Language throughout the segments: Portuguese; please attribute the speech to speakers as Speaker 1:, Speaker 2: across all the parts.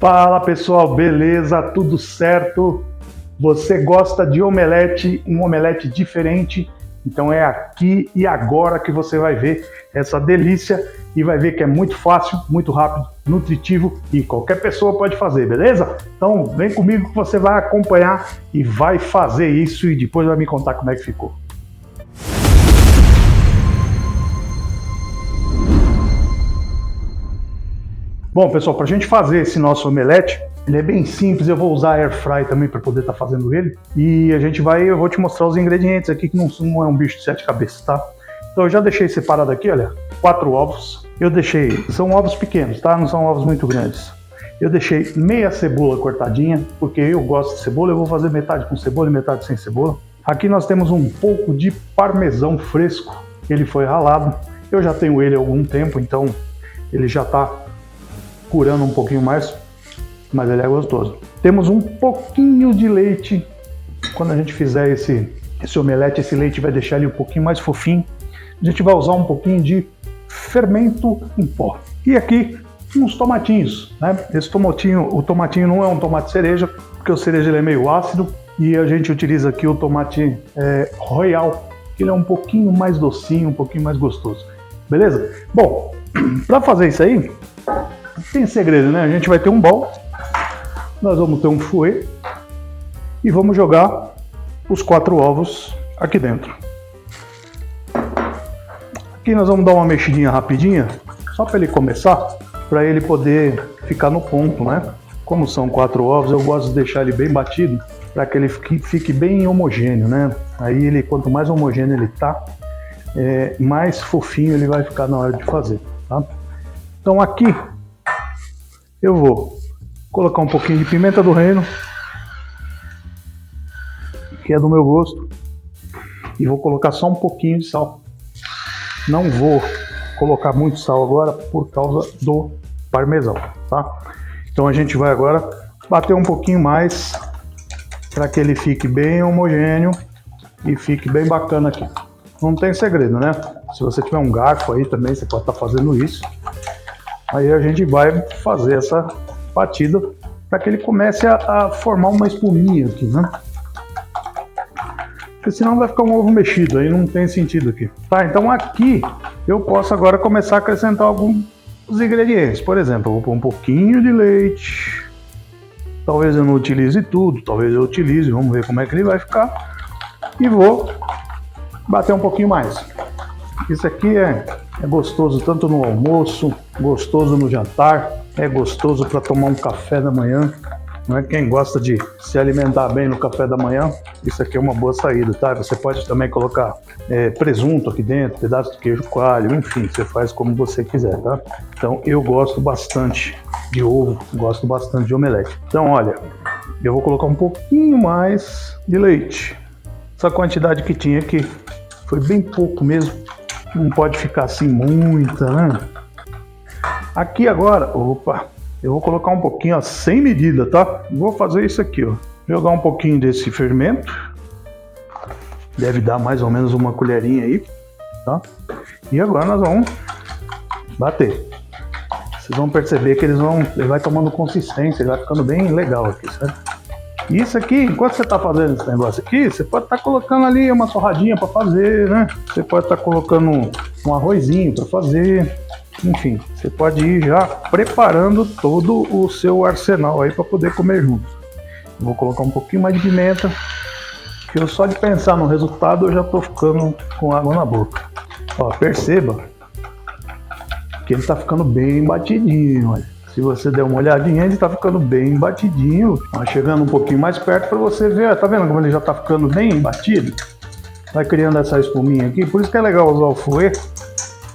Speaker 1: Fala pessoal, beleza? Tudo certo? Você gosta de omelete, um omelete diferente? Então é aqui e agora que você vai ver essa delícia e vai ver que é muito fácil, muito rápido, nutritivo e qualquer pessoa pode fazer, beleza? Então vem comigo que você vai acompanhar e vai fazer isso e depois vai me contar como é que ficou. Bom, pessoal, para a gente fazer esse nosso omelete, ele é bem simples, eu vou usar air fry também para poder estar fazendo ele. E eu vou te mostrar os ingredientes aqui, que não é um bicho de 7 cabeças, tá? Então eu já deixei separado aqui, olha, 4 ovos. São ovos pequenos, tá? Não são ovos muito grandes. Eu deixei meia cebola cortadinha, porque eu gosto de cebola, eu vou fazer metade com cebola e metade sem cebola. Aqui nós temos um pouco de parmesão fresco, ele foi ralado. Eu já tenho ele há algum tempo, então ele já está curando um pouquinho mais, mas ele é gostoso. Temos um pouquinho de leite. Quando a gente fizer esse omelete, esse leite vai deixar ele um pouquinho mais fofinho. A gente vai usar um pouquinho de fermento em pó. E aqui uns tomatinhos, né? O tomatinho não é um tomate cereja, porque o cereja ele é meio ácido, e a gente utiliza aqui o tomate royal, que ele é um pouquinho mais docinho, um pouquinho mais gostoso. Beleza? Bom, para fazer isso aí, tem segredo, né? A gente vai ter um bowl, nós vamos ter um fouet e vamos jogar os 4 ovos aqui dentro. Aqui nós vamos dar uma mexidinha rapidinha, só para ele começar, para ele poder ficar no ponto, né? Como são 4 ovos, eu gosto de deixar ele bem batido, para que ele fique bem homogêneo, né? Aí quanto mais homogêneo ele tá, mais fofinho ele vai ficar na hora de fazer, tá? Então aqui eu vou colocar um pouquinho de pimenta do reino, que é do meu gosto, e vou colocar só um pouquinho de sal. Não vou colocar muito sal agora por causa do parmesão, tá? Então a gente vai agora bater um pouquinho mais para que ele fique bem homogêneo e fique bem bacana aqui. Não tem segredo, né? Se você tiver um garfo aí também, você pode estar fazendo isso. Aí a gente vai fazer essa batida para que ele comece a formar uma espuminha aqui, né? Porque senão vai ficar um ovo mexido, aí não tem sentido aqui. Tá, então aqui eu posso agora começar a acrescentar alguns ingredientes. Por exemplo, eu vou pôr um pouquinho de leite. Talvez eu não utilize tudo, talvez eu utilize, vamos ver como é que ele vai ficar. E vou bater um pouquinho mais. Isso aqui é gostoso tanto no almoço, gostoso no jantar, é gostoso para tomar um café da manhã. Não é? Quem gosta de se alimentar bem no café da manhã, isso aqui é uma boa saída, tá? Você pode também colocar presunto aqui dentro, pedaço de queijo coalho, enfim, você faz como você quiser, tá? Então eu gosto bastante de ovo, gosto bastante de omelete. Então olha, eu vou colocar um pouquinho mais de leite. Essa quantidade que tinha aqui foi bem pouco mesmo. Não pode ficar assim muita, né? Aqui agora, eu vou colocar um pouquinho, ó, sem medida, tá? Vou fazer isso aqui, ó. Jogar um pouquinho desse fermento. Deve dar mais ou menos uma colherinha aí, tá? E agora nós vamos bater. Vocês vão perceber que ele vai tomando consistência, ele vai ficando bem legal aqui, certo? Isso aqui, enquanto você está fazendo esse negócio aqui, você pode estar colocando ali uma torradinha para fazer, né? Você pode estar colocando um arrozinho para fazer, enfim, você pode ir já preparando todo o seu arsenal aí para poder comer junto. Eu vou colocar um pouquinho mais de pimenta, que eu só de pensar no resultado eu já estou ficando com água na boca. Ó, perceba que ele está ficando bem batidinho, olha. Se você der uma olhadinha, ele está ficando bem batidinho. Vai chegando um pouquinho mais perto para você ver. Tá vendo como ele já está ficando bem batido? Vai criando essa espuminha aqui. Por isso que é legal usar o fouet.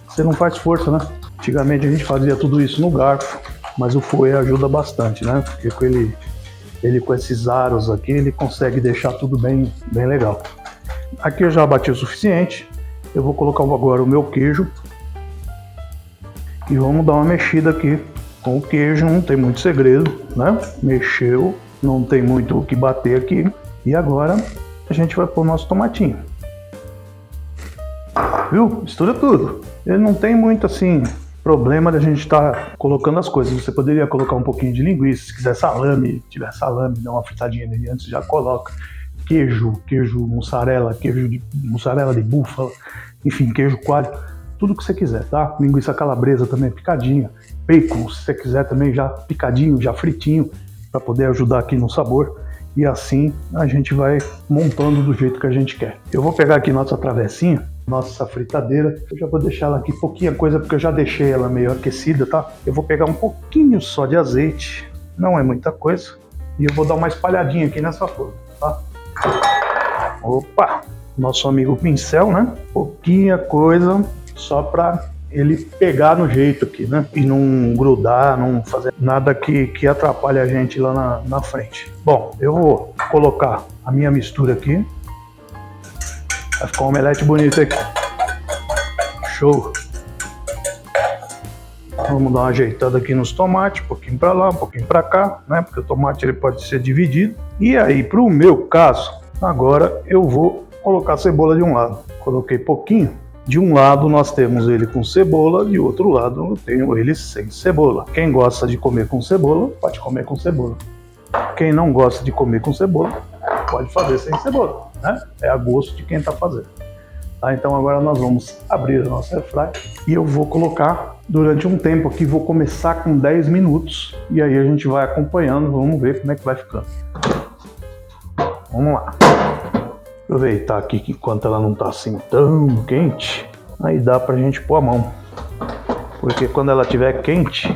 Speaker 1: Você não faz força, né? Antigamente a gente fazia tudo isso no garfo. Mas o fouet ajuda bastante, né? Porque com ele com esses aros aqui, ele consegue deixar tudo bem legal. Aqui eu já bati o suficiente. Eu vou colocar agora o meu queijo. E vamos dar uma mexida aqui. Com o queijo não tem muito segredo, né? Mexeu, não tem muito o que bater aqui. E agora a gente vai pôr o nosso tomatinho. Viu? Mistura tudo. Ele não tem muito assim problema da gente estar colocando as coisas. Você poderia colocar um pouquinho de linguiça, se quiser salame, tiver salame, dá uma fritadinha nele antes, já coloca. Queijo mussarela, mussarela de búfala, enfim, queijo coalho, tudo que você quiser, tá? Linguiça calabresa também picadinha, bacon, se você quiser também já picadinho, já fritinho, para poder ajudar aqui no sabor. E assim a gente vai montando do jeito que a gente quer. Eu vou pegar aqui nossa travessinha, nossa fritadeira. Eu já vou deixar ela aqui pouquinha coisa, porque eu já deixei ela meio aquecida, tá? Eu vou pegar um pouquinho só de azeite, não é muita coisa. E eu vou dar uma espalhadinha aqui nessa forma, tá? Opa! Nosso amigo pincel, né? Pouquinha coisa, só pra ele pegar no jeito aqui, né? E não grudar, não fazer nada que atrapalhe a gente lá na frente. Bom, eu vou colocar a minha mistura aqui. Vai ficar um omelete bonito aqui. Show! Vamos dar uma ajeitada aqui nos tomates, um pouquinho para lá, um pouquinho para cá, né? Porque o tomate ele pode ser dividido. E aí, para o meu caso, agora eu vou colocar a cebola de um lado. Coloquei pouquinho. De um lado nós temos ele com cebola, de outro lado eu tenho ele sem cebola. Quem gosta de comer com cebola, pode comer com cebola. Quem não gosta de comer com cebola, pode fazer sem cebola, né? É a gosto de quem está fazendo. Tá, então agora nós vamos abrir a nossa airfryer e eu vou colocar durante um tempo aqui, vou começar com 10 minutos e aí a gente vai acompanhando, vamos ver como é que vai ficando. Vamos lá. Aproveitar aqui que enquanto ela não está assim tão quente, aí dá pra gente pôr a mão, porque quando ela estiver quente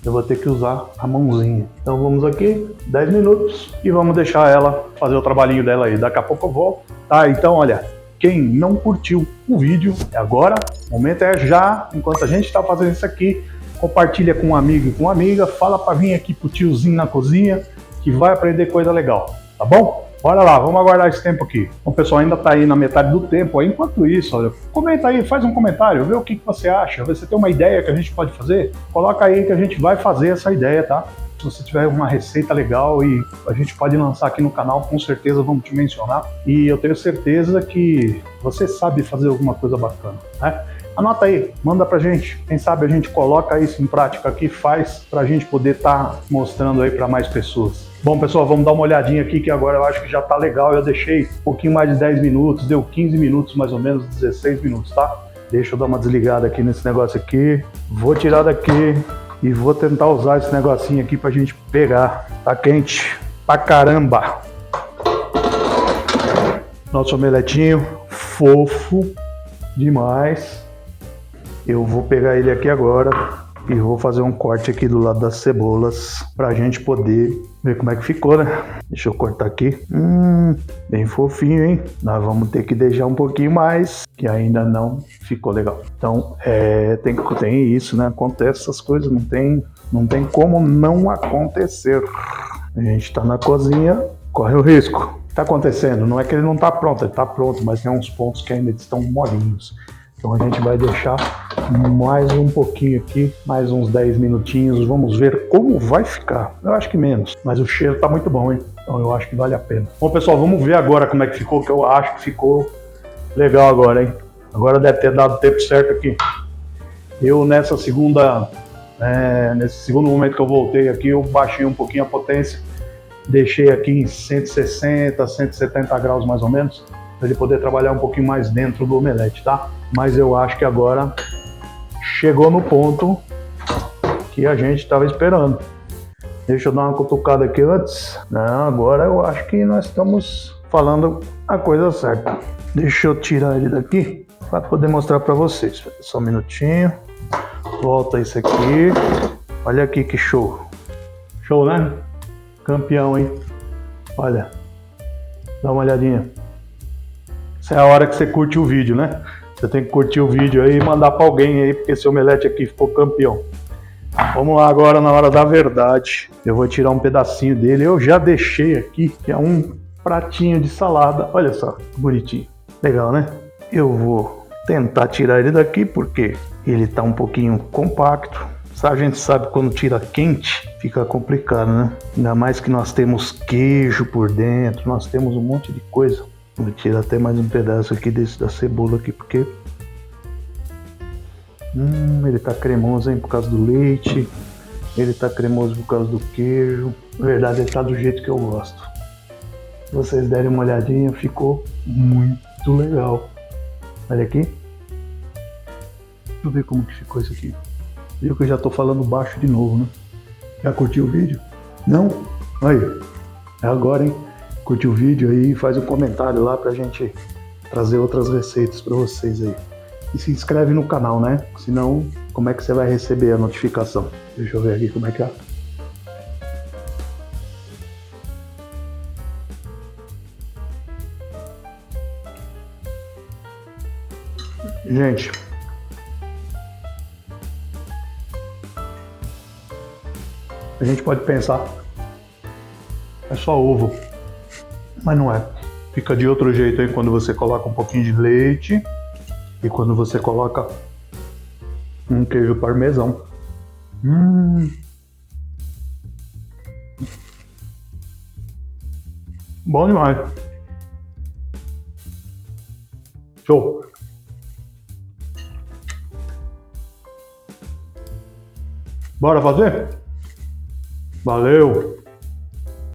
Speaker 1: eu vou ter que usar a mãozinha. Então vamos aqui, 10 minutos e vamos deixar ela fazer o trabalhinho dela aí, daqui a pouco eu volto. Tá, então olha, quem não curtiu o vídeo, é agora, o momento é já, enquanto a gente está fazendo isso aqui, compartilha com um amigo e com uma amiga, fala para vir aqui pro tiozinho na cozinha, que vai aprender coisa legal, tá bom? Bora lá, vamos aguardar esse tempo aqui. O pessoal ainda tá aí na metade do tempo, aí, enquanto isso, olha, comenta aí, faz um comentário, vê o que você acha, vê se tem uma ideia que a gente pode fazer, coloca aí que a gente vai fazer essa ideia, tá? Se você tiver uma receita legal e a gente pode lançar aqui no canal, com certeza vamos te mencionar. E eu tenho certeza que você sabe fazer alguma coisa bacana, né? Anota aí, manda pra gente. Quem sabe a gente coloca isso em prática aqui, faz pra gente poder estar mostrando aí para mais pessoas. Bom, pessoal, vamos dar uma olhadinha aqui que agora eu acho que já tá legal. Eu deixei um pouquinho mais de 10 minutos, deu 15 minutos mais ou menos, 16 minutos, tá? Deixa eu dar uma desligada aqui nesse negócio aqui. Vou tirar daqui e vou tentar usar esse negocinho aqui pra gente pegar. Tá quente pra caramba. Nosso omeletinho fofo demais. Eu vou pegar ele aqui agora e vou fazer um corte aqui do lado das cebolas pra gente poder ver como é que ficou, né? Deixa eu cortar aqui. Bem fofinho, hein? Nós vamos ter que deixar um pouquinho mais, que ainda não ficou legal. Então, tem isso, né? Acontece essas coisas, não tem como não acontecer. A gente tá na cozinha, corre o risco. O que tá acontecendo? Não é que ele não tá pronto, ele tá pronto, mas tem uns pontos que ainda estão molinhos. Então a gente vai deixar mais um pouquinho aqui, mais uns 10 minutinhos, vamos ver como vai ficar. Eu acho que menos, mas o cheiro tá muito bom, hein? Então eu acho que vale a pena. Bom, pessoal, vamos ver agora como é que ficou, que eu acho que ficou legal agora, hein? Agora deve ter dado o tempo certo aqui. Eu nesse segundo momento que eu voltei aqui, eu baixei um pouquinho a potência, deixei aqui em 160, 170 graus mais ou menos, para ele poder trabalhar um pouquinho mais dentro do omelete, tá? Mas eu acho que agora chegou no ponto que a gente estava esperando. Deixa eu dar uma cutucada aqui antes. Não, agora eu acho que nós estamos falando a coisa certa. Deixa eu tirar ele daqui para poder mostrar para vocês. Só um minutinho. Volta isso aqui. Olha aqui que show. Show, né? Campeão, hein? Olha. Dá uma olhadinha. Essa é a hora que você curte o vídeo, né? Você tem que curtir o vídeo aí e mandar para alguém aí, porque esse omelete aqui ficou campeão. Vamos lá agora na hora da verdade. Eu vou tirar um pedacinho dele. Eu já deixei aqui, que é um pratinho de salada. Olha só, bonitinho. Legal, né? Eu vou tentar tirar ele daqui, porque ele tá um pouquinho compacto. A gente sabe quando tira quente, fica complicado, né? Ainda mais que nós temos queijo por dentro, nós temos um monte de coisa. Vou tirar até mais um pedaço aqui da cebola aqui, porque Ele tá cremoso, hein, por causa do leite. Ele tá cremoso por causa do queijo. Na verdade, ele tá do jeito que eu gosto. Se vocês derem uma olhadinha, ficou muito legal. Olha aqui. Deixa eu ver como que ficou isso aqui. Viu que eu já tô falando baixo de novo, né? Já curtiu o vídeo? Não? Aí, é agora, hein? Curte o vídeo aí, faz um comentário lá pra gente trazer outras receitas pra vocês aí. E se inscreve no canal, né? Senão, como é que você vai receber a notificação? Deixa eu ver aqui como é que é. Gente, a gente pode pensar, é só ovo, mas não é. Fica de outro jeito aí quando você coloca um pouquinho de leite e quando você coloca um queijo parmesão. Bom demais. Show. Bora fazer? Valeu!